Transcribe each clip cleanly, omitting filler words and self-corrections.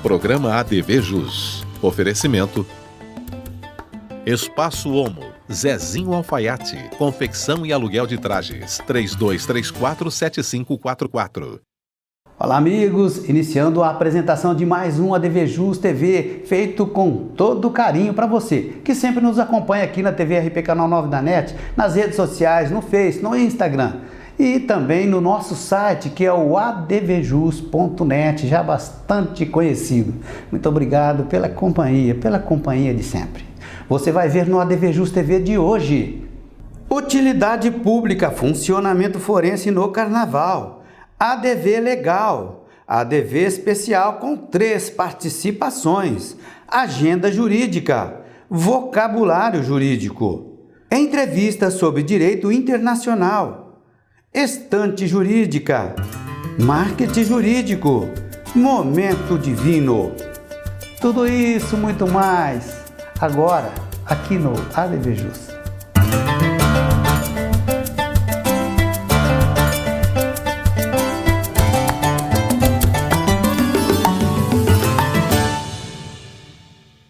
Programa ADV Jus. Oferecimento Espaço Homo, Zezinho Alfaiate, confecção e aluguel de trajes, 3234-7544. Olá amigos, iniciando a apresentação de mais um ADV Jus TV, feito com todo carinho para você, que sempre nos acompanha aqui na TV RP Canal 9 da NET, nas redes sociais, no Face, no Instagram e também no nosso site, que é o advjus.net, já bastante conhecido. Muito obrigado pela companhia de sempre. Você vai ver no ADV Jus TV de hoje: utilidade pública, funcionamento forense no carnaval, ADV legal, ADV especial com 3 participações, agenda jurídica, vocabulário jurídico, entrevista sobre direito internacional, estante jurídica, marketing jurídico, momento divino. Tudo isso, muito mais, agora aqui no ADV Jus.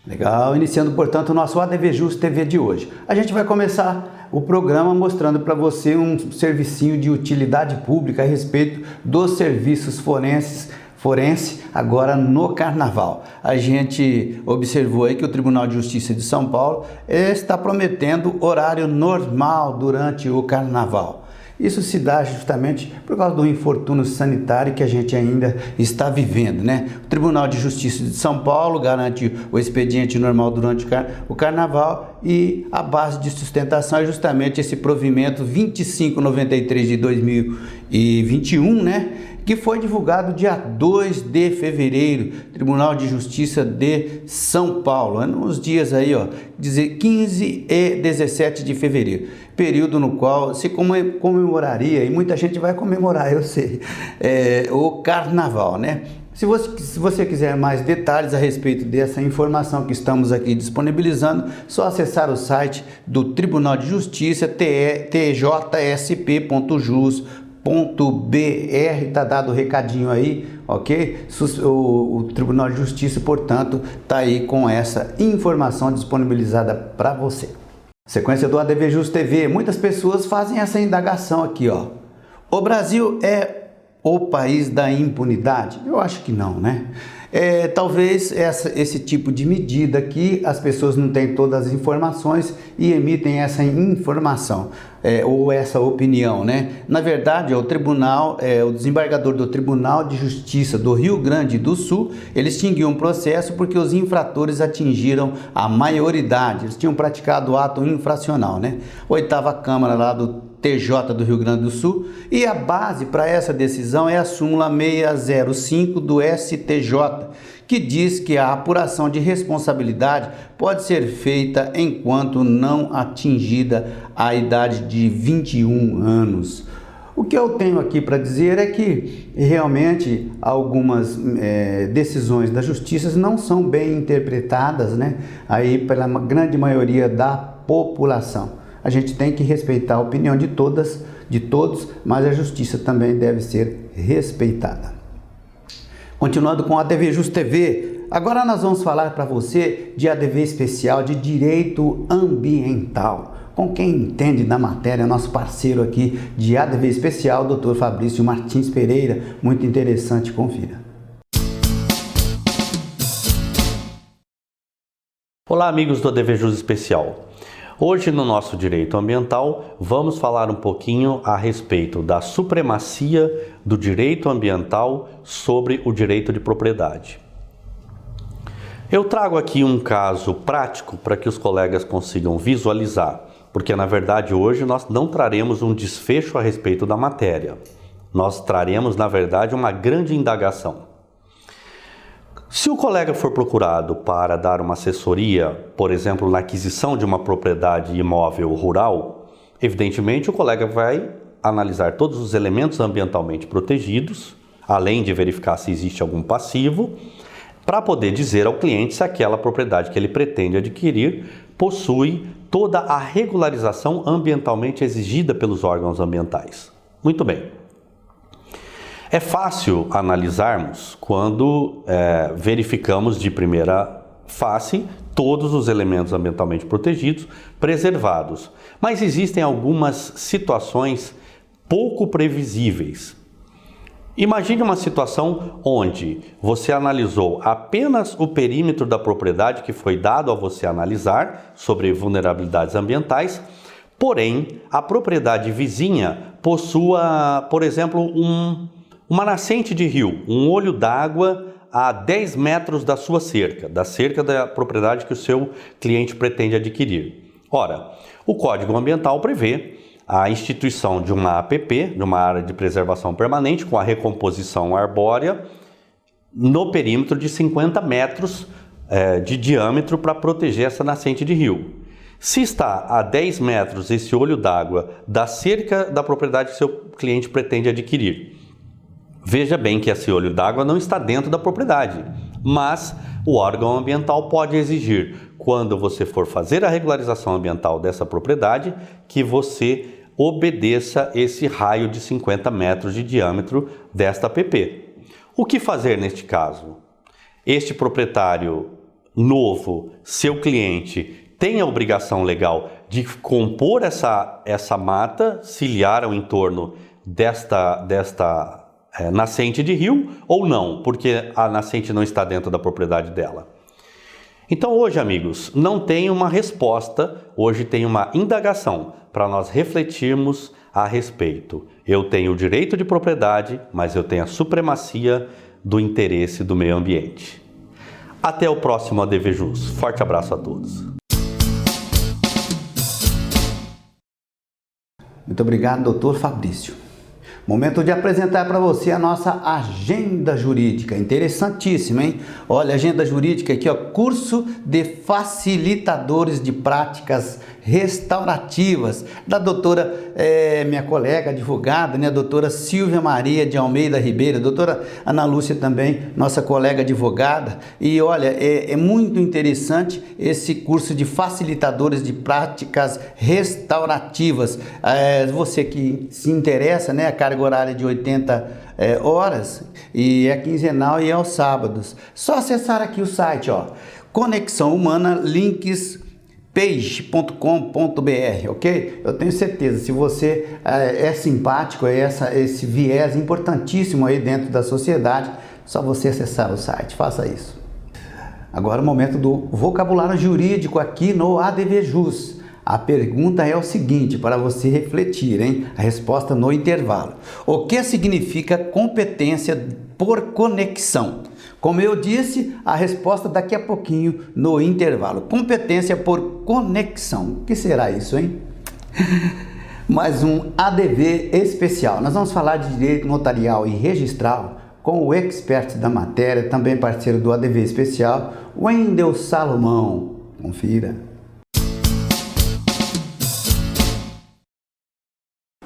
Legal, iniciando portanto o nosso ADV Jus TV de hoje. A gente vai começar o programa mostrando para você um servicinho de utilidade pública a respeito dos serviços forense agora no carnaval. A gente observou aí que o Tribunal de Justiça de São Paulo está prometendo horário normal durante o carnaval. Isso se dá justamente por causa do infortúnio sanitário que a gente ainda está vivendo, né? O Tribunal de Justiça de São Paulo garante o expediente normal durante o carnaval e a base de sustentação é justamente esse provimento 2593 de 2021, né? Que foi divulgado dia 2 de fevereiro, Tribunal de Justiça de São Paulo, nos dias aí, ó, 15 e 17 de fevereiro, período no qual se comemoraria, e muita gente vai comemorar, eu sei, o carnaval, né? Se você quiser mais detalhes a respeito dessa informação que estamos aqui disponibilizando, só acessar o site do Tribunal de Justiça, tjsp.jus.br, tá dado o recadinho aí, ok? O Tribunal de Justiça, portanto, tá aí com essa informação disponibilizada para você. Sequência do ADV Jus TV, muitas pessoas fazem essa indagação aqui, ó. O Brasil é o país da impunidade? Eu acho que não, né? Talvez esse tipo de medida aqui, as pessoas não têm todas as informações e emitem essa informação, ou essa opinião, né? Na verdade, o desembargador do Tribunal de Justiça do Rio Grande do Sul, ele extinguiu um processo porque os infratores atingiram a maioridade, eles tinham praticado o ato infracional, né? 8ª Câmara lá do TJ do Rio Grande do Sul, e a base para essa decisão é a súmula 605 do STJ, que diz que a apuração de responsabilidade pode ser feita enquanto não atingida a idade de 21 anos. O que eu tenho aqui para dizer é que realmente algumas decisões da justiça não são bem interpretadas, né, aí pela grande maioria da população. A gente tem que respeitar a opinião de todos, mas a justiça também deve ser respeitada. Continuando com a ADV Jus TV, agora nós vamos falar para você de ADV especial de direito ambiental. Com quem entende da matéria, nosso parceiro aqui de ADV especial, Dr. Fabrício Martins Pereira. Muito interessante, confira. Olá amigos do ADV Jus Especial. Hoje no nosso direito ambiental vamos falar um pouquinho a respeito da supremacia do direito ambiental sobre o direito de propriedade. Eu trago aqui um caso prático para que os colegas consigam visualizar, porque na verdade hoje nós não traremos um desfecho a respeito da matéria, nós traremos na verdade uma grande indagação. Se o colega for procurado para dar uma assessoria, por exemplo, na aquisição de uma propriedade imóvel rural, evidentemente o colega vai analisar todos os elementos ambientalmente protegidos, além de verificar se existe algum passivo, para poder dizer ao cliente se aquela propriedade que ele pretende adquirir possui toda a regularização ambientalmente exigida pelos órgãos ambientais. Muito bem. É fácil analisarmos quando verificamos de primeira face todos os elementos ambientalmente protegidos, preservados. Mas existem algumas situações pouco previsíveis. Imagine uma situação onde você analisou apenas o perímetro da propriedade que foi dado a você analisar sobre vulnerabilidades ambientais, porém a propriedade vizinha possua, por exemplo, uma nascente de rio, um olho d'água a 10 metros da sua cerca, da cerca da propriedade que o seu cliente pretende adquirir. Ora, o Código Ambiental prevê a instituição de uma APP, de uma área de preservação permanente, com a recomposição arbórea, no perímetro de 50 metros de diâmetro para proteger essa nascente de rio. Se está a 10 metros esse olho d'água da cerca da propriedade que seu cliente pretende adquirir, veja bem que esse olho d'água não está dentro da propriedade, mas o órgão ambiental pode exigir, quando você for fazer a regularização ambiental dessa propriedade, que você obedeça esse raio de 50 metros de diâmetro desta APP. O que fazer neste caso? Este proprietário novo, seu cliente, tem a obrigação legal de compor essa mata ciliar ao entorno desta nascente de rio ou não, porque a nascente não está dentro da propriedade dela. Então hoje, amigos, não tem uma resposta, hoje tem uma indagação para nós refletirmos a respeito. Eu tenho o direito de propriedade, mas eu tenho a supremacia do interesse do meio ambiente. Até o próximo ADV Jus. Forte abraço a todos. Muito obrigado, doutor Fabrício. Momento de apresentar para você a nossa agenda jurídica, interessantíssima, hein? Olha, agenda jurídica aqui, ó, curso de facilitadores de práticas restaurativas, da doutora, minha colega advogada, né, a doutora Silvia Maria de Almeida Ribeiro, doutora Ana Lúcia também, nossa colega advogada, e olha, é muito interessante esse curso de facilitadores de práticas restaurativas. Você que se interessa, né, a carga horária de 80 horas, e é quinzenal e é aos sábados. Só acessar aqui o site, ó, Conexão Humana Links page.com.br, ok? Eu tenho certeza, se você é simpático, esse viés importantíssimo aí dentro da sociedade, só você acessar o site, faça isso. Agora o momento do vocabulário jurídico aqui no ADV Jus. A pergunta é o seguinte, para você refletir, hein? A resposta no intervalo. O que significa competência por conexão? Como eu disse, a resposta daqui a pouquinho no intervalo. Competência por conexão. O que será isso, hein? Mais um ADV especial. Nós vamos falar de direito notarial e registral com o expert da matéria, também parceiro do ADV especial, Wendel Salomão. Confira.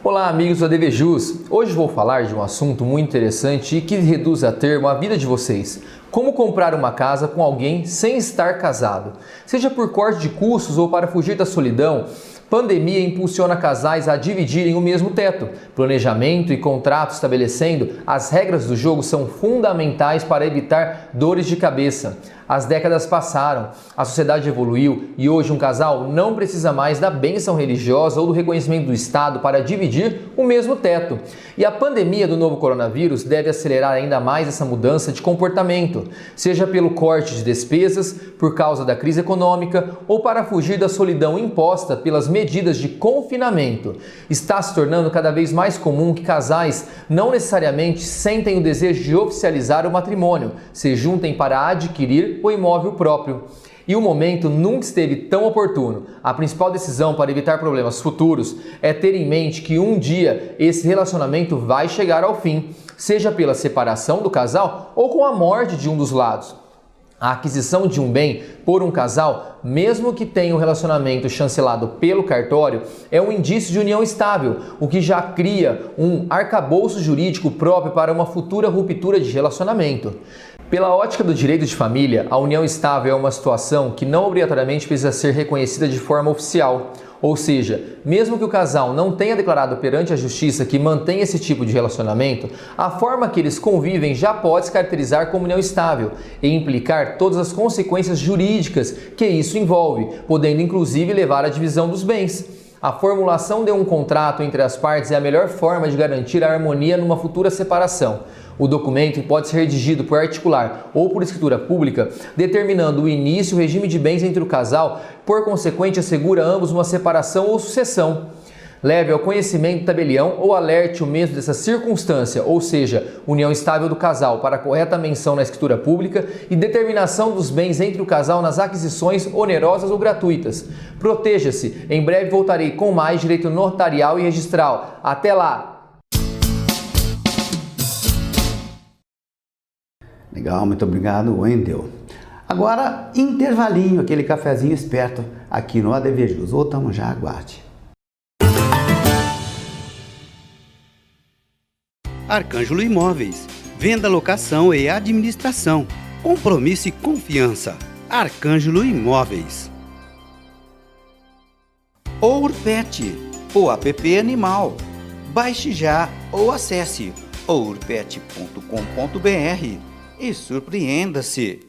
Olá, amigos do ADV Jus. Hoje vou falar de um assunto muito interessante e que reduz a termo a vida de vocês. Como comprar uma casa com alguém sem estar casado? Seja por corte de custos ou para fugir da solidão, pandemia impulsiona casais a dividirem o mesmo teto. Planejamento e contrato estabelecendo as regras do jogo são fundamentais para evitar dores de cabeça. As décadas passaram, a sociedade evoluiu e hoje um casal não precisa mais da bênção religiosa ou do reconhecimento do Estado para dividir o mesmo teto. E a pandemia do novo coronavírus deve acelerar ainda mais essa mudança de comportamento, seja pelo corte de despesas, por causa da crise econômica ou para fugir da solidão imposta pelas medidas de confinamento. Está se tornando cada vez mais comum que casais não necessariamente sentem o desejo de oficializar o matrimônio, se juntem para adquirir o imóvel próprio. E o momento nunca esteve tão oportuno. A principal decisão para evitar problemas futuros é ter em mente que um dia esse relacionamento vai chegar ao fim, seja pela separação do casal ou com a morte de um dos lados. A aquisição de um bem por um casal, mesmo que tenha um relacionamento chancelado pelo cartório, é um indício de união estável, o que já cria um arcabouço jurídico próprio para uma futura ruptura de relacionamento. Pela ótica do direito de família, a união estável é uma situação que não obrigatoriamente precisa ser reconhecida de forma oficial. Ou seja, mesmo que o casal não tenha declarado perante a justiça que mantém esse tipo de relacionamento, a forma que eles convivem já pode se caracterizar como união estável e implicar todas as consequências jurídicas que isso envolve, podendo inclusive levar à divisão dos bens. A formulação de um contrato entre as partes é a melhor forma de garantir a harmonia numa futura separação. O documento pode ser redigido por articular ou por escritura pública, determinando o início e o regime de bens entre o casal, por consequente assegura a ambos uma separação ou sucessão. Leve ao conhecimento do tabelião ou alerte o mesmo dessa circunstância, ou seja, união estável do casal, para correta menção na escritura pública e determinação dos bens entre o casal nas aquisições onerosas ou gratuitas. Proteja-se, em breve voltarei com mais direito notarial e registral. Até lá! Legal, muito obrigado, Wendel. Agora, intervalinho, aquele cafezinho esperto aqui no ADV Jus. Voltamos já, aguarde. Arcângelo Imóveis. Venda, locação e administração. Compromisso e confiança. Arcângelo Imóveis. Ourpet, o app animal. Baixe já ou acesse ourpet.com.br e surpreenda-se.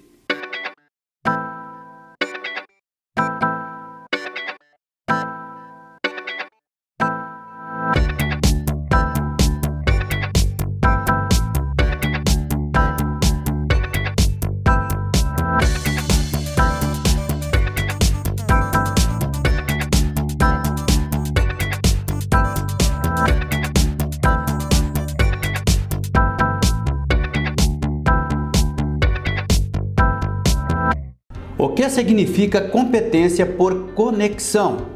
O que significa competência por conexão?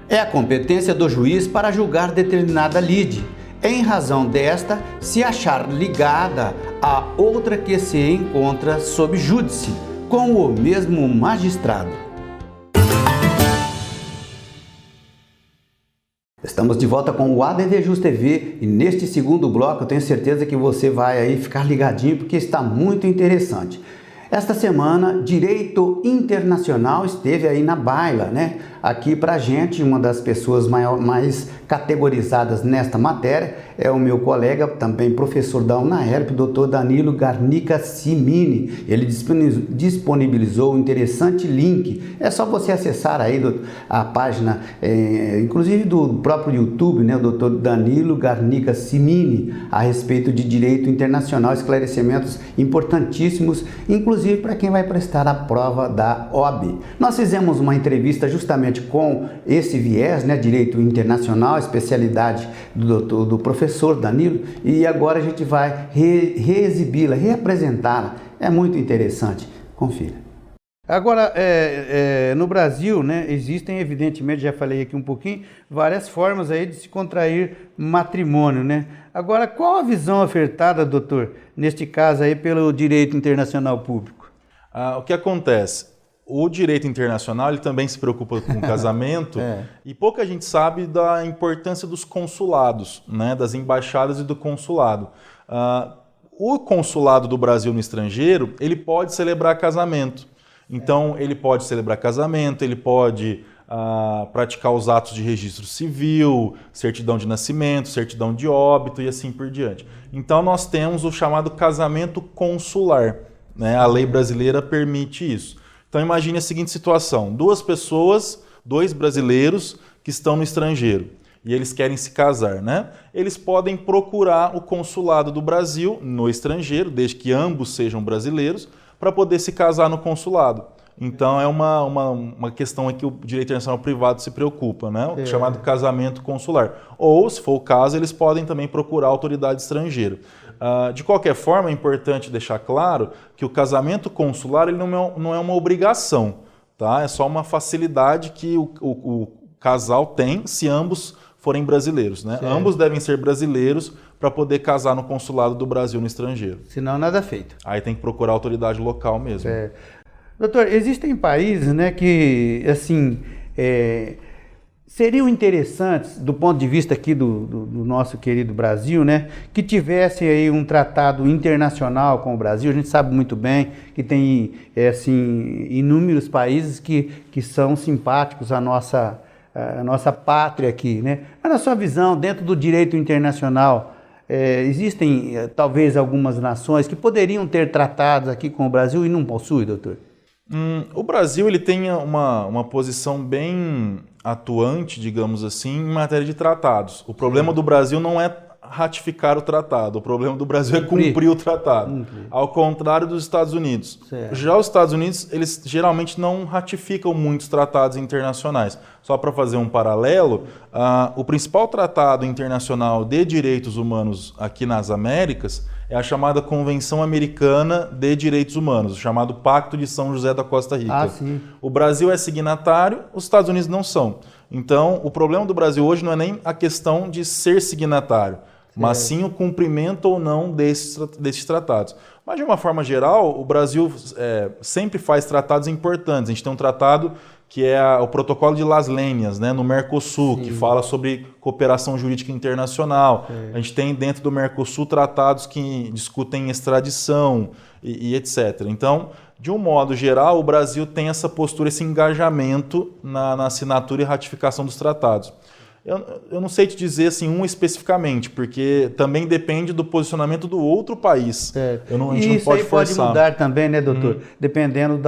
É a competência do juiz para julgar determinada lide, em razão desta se achar ligada a outra que se encontra sob júdice, com o mesmo magistrado. Estamos de volta com o ADV Jus TV e neste segundo bloco eu tenho certeza que você vai aí ficar ligadinho porque está muito interessante. Esta semana, Direito Internacional esteve aí na baila, né? Aqui pra gente, uma das pessoas mais categorizadas nesta matéria é o meu colega, também professor da UNAERP, Dr. Danilo Garnica Simini. Ele disponibilizou um interessante link. É só você acessar aí a página, inclusive do próprio YouTube, né? O Dr. Danilo Garnica Simini, a respeito de direito internacional, esclarecimentos importantíssimos, inclusive para quem vai prestar a prova da OAB. Nós fizemos uma entrevista justamente com esse viés, né, direito internacional, especialidade do professor Danilo, e agora a gente vai reexibi-la, reapresentá-la. É muito interessante. Confira. Agora, no Brasil, né, existem, evidentemente, já falei aqui um pouquinho, várias formas aí de se contrair matrimônio, né? Agora, qual a visão ofertada, doutor, neste caso aí pelo direito internacional público? O que acontece? O direito internacional ele também se preocupa com o casamento e pouca gente sabe da importância dos consulados, né, das embaixadas e do consulado. O consulado do Brasil no estrangeiro, ele pode celebrar casamento. Então, ele pode celebrar casamento, ele pode praticar os atos de registro civil, certidão de nascimento, certidão de óbito e assim por diante. Então, nós temos o chamado casamento consular, né? A lei brasileira permite isso. Então imagine a seguinte situação, dois brasileiros que estão no estrangeiro e eles querem se casar, né? Eles podem procurar o consulado do Brasil no estrangeiro, desde que ambos sejam brasileiros, para poder se casar no consulado. Então é uma questão em que o direito internacional privado se preocupa, né? O chamado casamento consular. Ou, se for o caso, eles podem também procurar a autoridade estrangeira. De qualquer forma, é importante deixar claro que o casamento consular ele não é uma obrigação, tá? É só uma facilidade que o casal tem se ambos forem brasileiros, né? Ambos devem ser brasileiros para poder casar no consulado do Brasil no estrangeiro. Senão, nada feito. Aí tem que procurar a autoridade local mesmo. Doutor, existem países, né, que, assim, seriam interessantes, do ponto de vista aqui do nosso querido Brasil, né, que tivesse aí um tratado internacional com o Brasil. A gente sabe muito bem que tem, assim, inúmeros países que são simpáticos à nossa a nossa pátria aqui, né? Mas na sua visão, dentro do direito internacional, existem talvez algumas nações que poderiam ter tratados aqui com o Brasil e não possuem, doutor? O Brasil ele tem uma posição bem atuante, digamos assim, em matéria de tratados. O problema do Brasil não é ratificar o tratado, o problema do Brasil é cumprir o tratado, ao contrário dos Estados Unidos. Certo. Já os Estados Unidos, eles geralmente não ratificam muitos tratados internacionais. Só para fazer um paralelo, o principal tratado internacional de direitos humanos aqui nas Américas é a chamada Convenção Americana de Direitos Humanos, o chamado Pacto de São José da Costa Rica. Sim. O Brasil é signatário, os Estados Unidos não são. Então, o problema do Brasil hoje não é nem a questão de ser signatário, mas sim o cumprimento ou não desses tratados. Mas, de uma forma geral, o Brasil sempre faz tratados importantes. A gente tem um tratado que é o Protocolo de Las Leñas, né, no Mercosul, que fala sobre cooperação jurídica internacional. A gente tem dentro do Mercosul tratados que discutem extradição e etc. Então, de um modo geral, o Brasil tem essa postura, esse engajamento na assinatura e ratificação dos tratados. Eu não sei te dizer assim, um especificamente, porque também depende do posicionamento do outro país. A gente não pode isso aí forçar. pode mudar também, né, doutor? Dependendo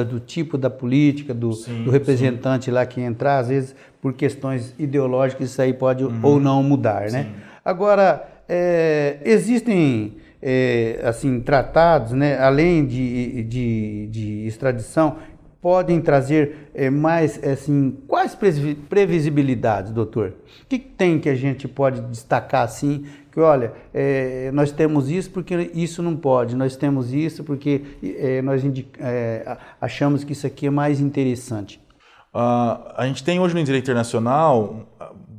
do tipo da política, do representante lá que entrar, às vezes por questões ideológicas isso aí pode ou não mudar, né? Agora, existem assim, tratados, né, além de extradição, podem trazer mais, assim, quais previsibilidades, doutor? O que tem que a gente pode destacar, assim, que, olha, nós temos isso porque isso não pode, nós temos isso porque nós achamos que isso aqui é mais interessante? A gente tem hoje no direito internacional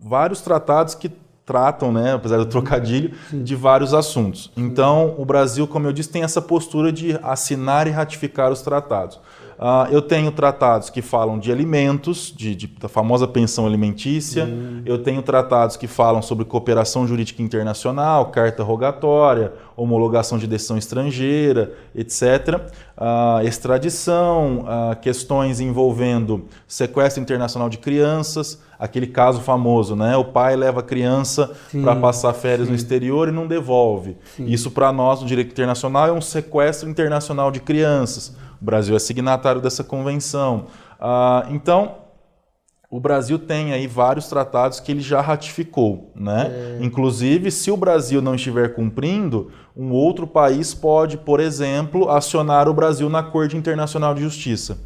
vários tratados que tratam, né, apesar do trocadilho, de vários assuntos. Então, o Brasil, como eu disse, tem essa postura de assinar e ratificar os tratados. Eu tenho tratados que falam de alimentos, da famosa pensão alimentícia. Eu tenho tratados que falam sobre cooperação jurídica internacional, carta rogatória, homologação de decisão estrangeira, etc. Extradição, questões envolvendo sequestro internacional de crianças, aquele caso famoso, né? O pai leva a criança para passar férias no exterior e não devolve. Isso, para nós, no direito internacional, é um sequestro internacional de crianças. O Brasil é signatário dessa convenção. Então, o Brasil tem aí vários tratados que ele já ratificou, né? Inclusive, se o Brasil não estiver cumprindo, um outro país pode, por exemplo, acionar o Brasil na Corte Internacional de Justiça.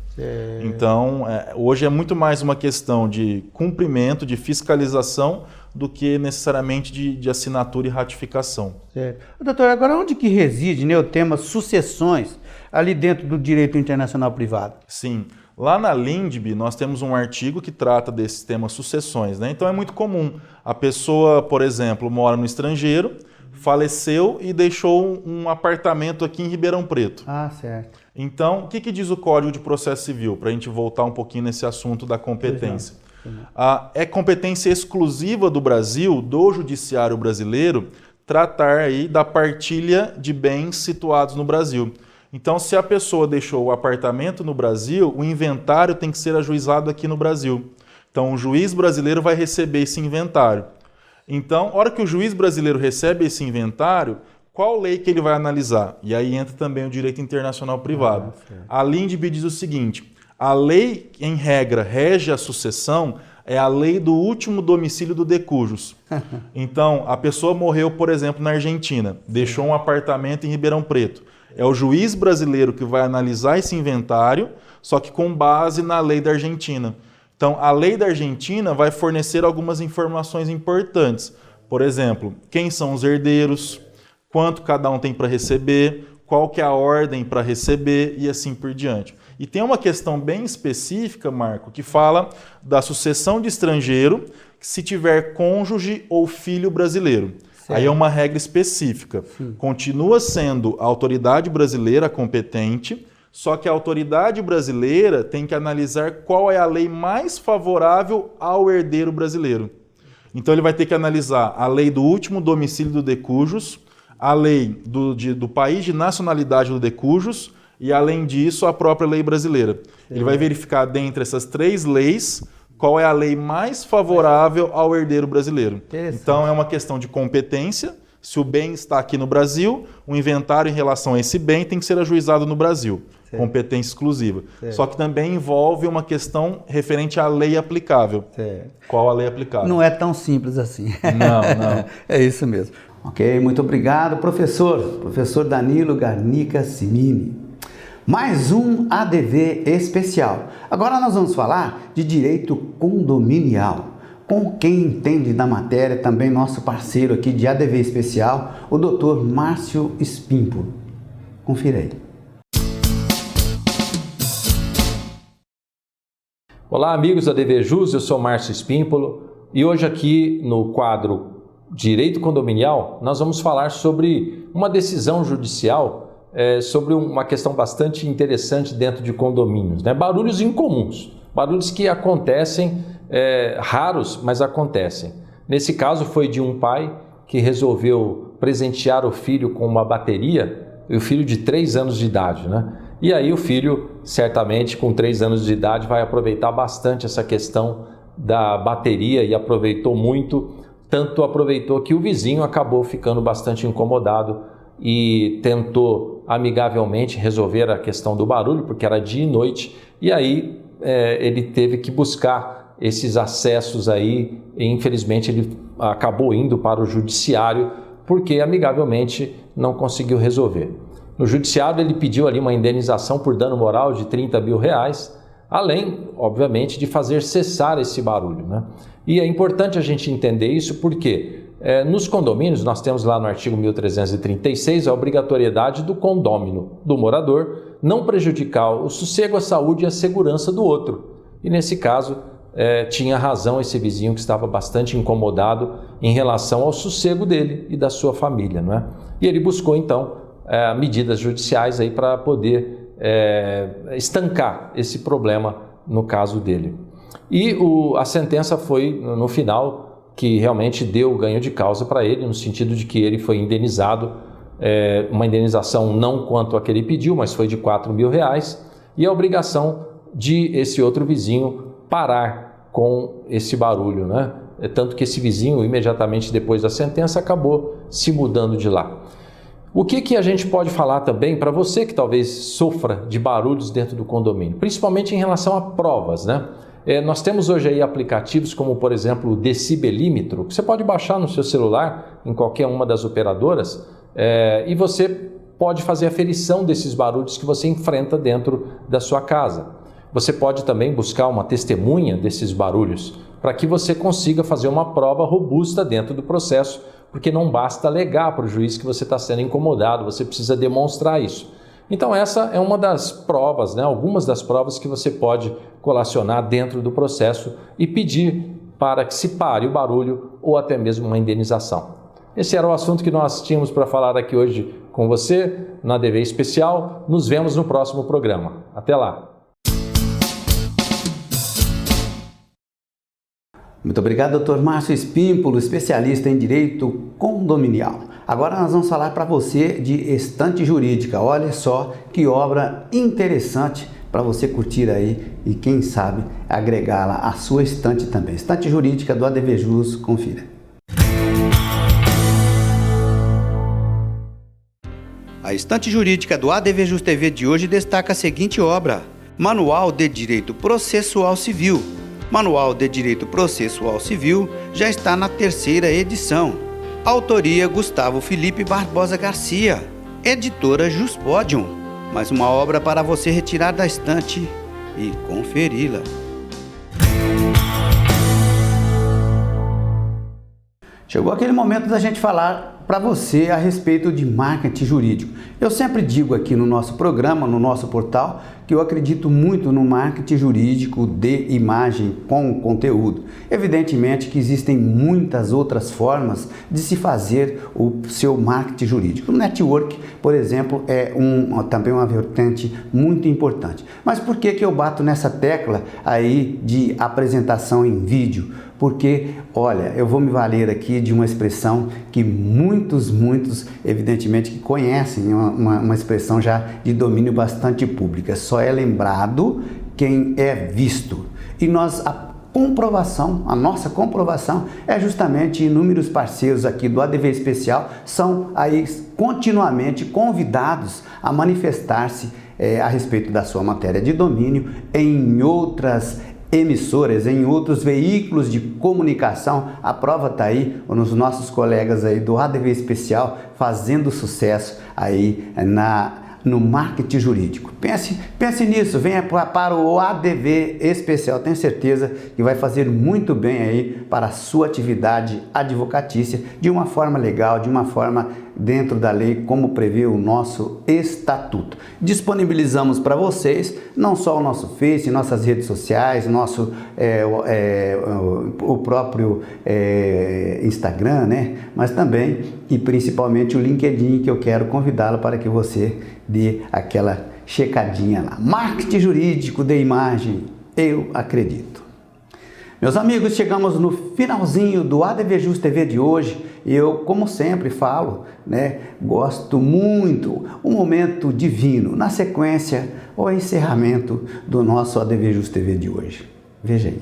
Então, hoje é muito mais uma questão de cumprimento, de fiscalização, do que necessariamente de assinatura e ratificação. Doutor, agora onde que reside, né, o tema sucessões ali dentro do direito internacional privado? Sim. Lá na LINDB, nós temos um artigo que trata desse tema sucessões, né? Então é muito comum. A pessoa, por exemplo, mora no estrangeiro, faleceu e deixou um apartamento aqui em Ribeirão Preto. Certo. Então, o que diz o Código de Processo Civil? Para a gente voltar um pouquinho nesse assunto da competência. É competência exclusiva do Brasil, do judiciário brasileiro, tratar aí da partilha de bens situados no Brasil. Então, se a pessoa deixou o apartamento no Brasil, o inventário tem que ser ajuizado aqui no Brasil. Então, o juiz brasileiro vai receber esse inventário. Então, a hora que o juiz brasileiro recebe esse inventário, qual lei que ele vai analisar? E aí entra também o direito internacional privado. A LINDB diz o seguinte: a lei, em regra, rege a sucessão é a lei do último domicílio do de cujus. Então, a pessoa morreu, por exemplo, na Argentina, deixou um apartamento em Ribeirão Preto. É o juiz brasileiro que vai analisar esse inventário, só que com base na lei da Argentina. Então, a lei da Argentina vai fornecer algumas informações importantes. Por exemplo, quem são os herdeiros, quanto cada um tem para receber, qual que é a ordem para receber e assim por diante. E tem uma questão bem específica, Marco, que fala da sucessão de estrangeiro se tiver cônjuge ou filho brasileiro. Aí é uma regra específica. Continua sendo a autoridade brasileira competente, só que a autoridade brasileira tem que analisar qual é a lei mais favorável ao herdeiro brasileiro. Então ele vai ter que analisar a lei do último domicílio do de cujus, a lei do país de nacionalidade do de cujus e, além disso, a própria lei brasileira. Ele vai verificar dentre essas três leis qual é a lei mais favorável ao herdeiro brasileiro. Interessante. Então é uma questão de competência. Se o bem está aqui no Brasil, o inventário em relação a esse bem tem que ser ajuizado no Brasil. Certo. Competência exclusiva. Certo. Só que também envolve uma questão referente à lei aplicável. Certo. Qual a lei aplicável? Não é tão simples assim. Não. É isso mesmo. Ok, muito obrigado, professor. Professor Danilo Garnica Simini. Mais um ADV especial. Agora nós vamos falar de direito condominial. Com quem entende da matéria, também nosso parceiro aqui de ADV especial, o Dr. Márcio Espímpolo. Confira aí. Olá, amigos da ADV Jus, eu sou Márcio Espímpolo e hoje aqui no quadro Direito Condominial nós vamos falar sobre uma decisão judicial sobre uma questão bastante interessante dentro de condomínios, né? Barulhos incomuns, barulhos que acontecem, raros, mas acontecem. Nesse caso foi de um pai que resolveu presentear o filho com uma bateria, e o filho de 3 anos de idade, né? E aí o filho, certamente com 3 anos de idade, vai aproveitar bastante essa questão da bateria e aproveitou muito, tanto aproveitou que o vizinho acabou ficando bastante incomodado e tentou amigavelmente resolver a questão do barulho, porque era dia e noite, e aí ele teve que buscar esses acessos aí, e infelizmente ele acabou indo para o judiciário, porque amigavelmente não conseguiu resolver. No judiciário ele pediu ali uma indenização por dano moral de R$30 mil, além, obviamente, de fazer cessar esse barulho, né? E é importante a gente entender isso porque nos condomínios nós temos lá no artigo 1336 a obrigatoriedade do condômino, do morador, não prejudicar o sossego, a saúde e a segurança do outro. E nesse caso tinha razão esse vizinho que estava bastante incomodado em relação ao sossego dele e da sua família, não é? E ele buscou então medidas judiciais aí para poder estancar esse problema no caso dele. E a sentença foi no final que realmente deu ganho de causa para ele, no sentido de que ele foi indenizado, uma indenização não quanto a que ele pediu, mas foi de R$4 mil, e a obrigação de esse outro vizinho parar com esse barulho, né? Tanto que esse vizinho, imediatamente depois da sentença, acabou se mudando de lá. O que a gente pode falar também para você que talvez sofra de barulhos dentro do condomínio, principalmente em relação a provas, né? Nós temos hoje aí aplicativos como, por exemplo, o decibelímetro, que você pode baixar no seu celular, em qualquer uma das operadoras, e você pode fazer a aferição desses barulhos que você enfrenta dentro da sua casa. Você pode também buscar uma testemunha desses barulhos, para que você consiga fazer uma prova robusta dentro do processo, porque não basta alegar para o juiz que você está sendo incomodado, você precisa demonstrar isso. Então essa é uma das provas, né? Algumas das provas que você pode colacionar dentro do processo e pedir para que se pare o barulho ou até mesmo uma indenização. Esse era o assunto que nós tínhamos para falar aqui hoje com você, na ADV Especial. Nos vemos no próximo programa. Até lá! Muito obrigado, Dr. Márcio Espímpolo, especialista em direito condominial. Agora nós vamos falar para você de estante jurídica. Olha só que obra interessante para você curtir aí e quem sabe agregá-la à sua estante também. Estante jurídica do ADV Jus, confira. A estante jurídica do ADV Jus TV de hoje destaca a seguinte obra: Manual de Direito Processual Civil. Manual de Direito Processual Civil já está na 3ª edição. Autoria Gustavo Felipe Barbosa Garcia. Editora Juspodium. Mais uma obra para você retirar da estante e conferi-la. Chegou aquele momento da gente falar para você a respeito de marketing jurídico. Eu sempre digo aqui no nosso programa, no nosso portal, que eu acredito muito no marketing jurídico de imagem com conteúdo. Evidentemente que existem muitas outras formas de se fazer o seu marketing jurídico. O network, por exemplo, é também uma vertente muito importante. Mas por que eu bato nessa tecla aí de apresentação em vídeo? Porque, olha, eu vou me valer aqui de uma expressão que muitos, evidentemente, que conhecem, uma expressão já de domínio bastante pública. Só é lembrado quem é visto. E nós comprovação, a nossa comprovação é justamente inúmeros parceiros aqui do ADV Especial são aí continuamente convidados a manifestar-se a respeito da sua matéria de domínio em outras emissoras, em outros veículos de comunicação. A prova está aí nos nossos colegas aí do ADV Especial fazendo sucesso aí no marketing jurídico. Pense nisso, venha para o ADV Especial, tenho certeza que vai fazer muito bem aí para a sua atividade advocatícia, de uma forma legal, de uma forma dentro da lei, como prevê o nosso estatuto. Disponibilizamos para vocês não só o nosso Face, nossas redes sociais, o próprio Instagram, né? Mas também e principalmente o LinkedIn, que eu quero convidá-lo para que você dê aquela checadinha lá. Marketing jurídico de imagem, eu acredito. Meus amigos, chegamos no finalzinho do ADV Jus TV de hoje e eu, como sempre falo, né, gosto muito, um momento divino, na sequência, o encerramento do nosso ADV Jus TV de hoje. Veja aí.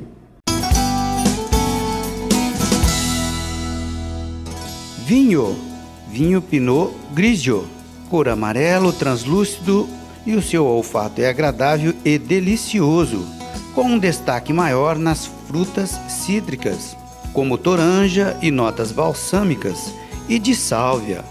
Vinho Pinot Grigio, cor amarelo translúcido e o seu olfato é agradável e delicioso, com um destaque maior nas frutas cítricas, como toranja e notas balsâmicas e de sálvia.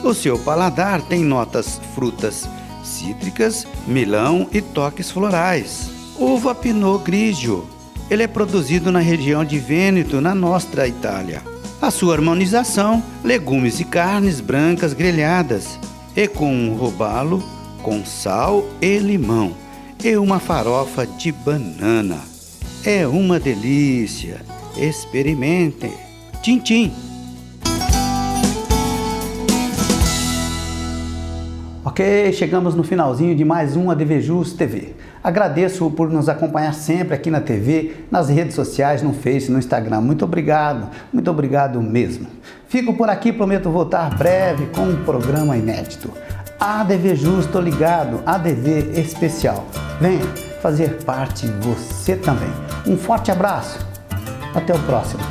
O seu paladar tem notas frutas cítricas, melão e toques florais. Uva Pinot Grigio, ele é produzido na região de Vêneto, na Nostra Itália. A sua harmonização, legumes e carnes brancas grelhadas e com um robalo com sal e limão e uma farofa de banana. É uma delícia. Experimente. Tchim, tchim. Ok, chegamos no finalzinho de mais um ADV Jus TV. Agradeço por nos acompanhar sempre aqui na TV, nas redes sociais, no Face, no Instagram. Muito obrigado mesmo. Fico por aqui, prometo voltar breve com um programa inédito. ADV Jus, tô ligado, ADV Especial. Venha fazer parte você também. Um forte abraço. Até o próximo.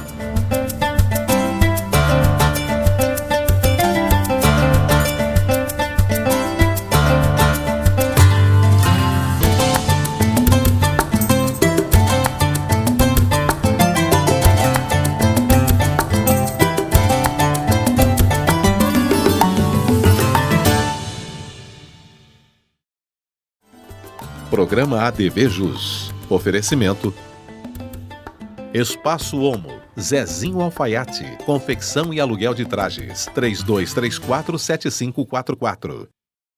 Programa ADV Jus. Oferecimento Espaço Homo, Zezinho Alfaiate, confecção e aluguel de trajes, 32347544.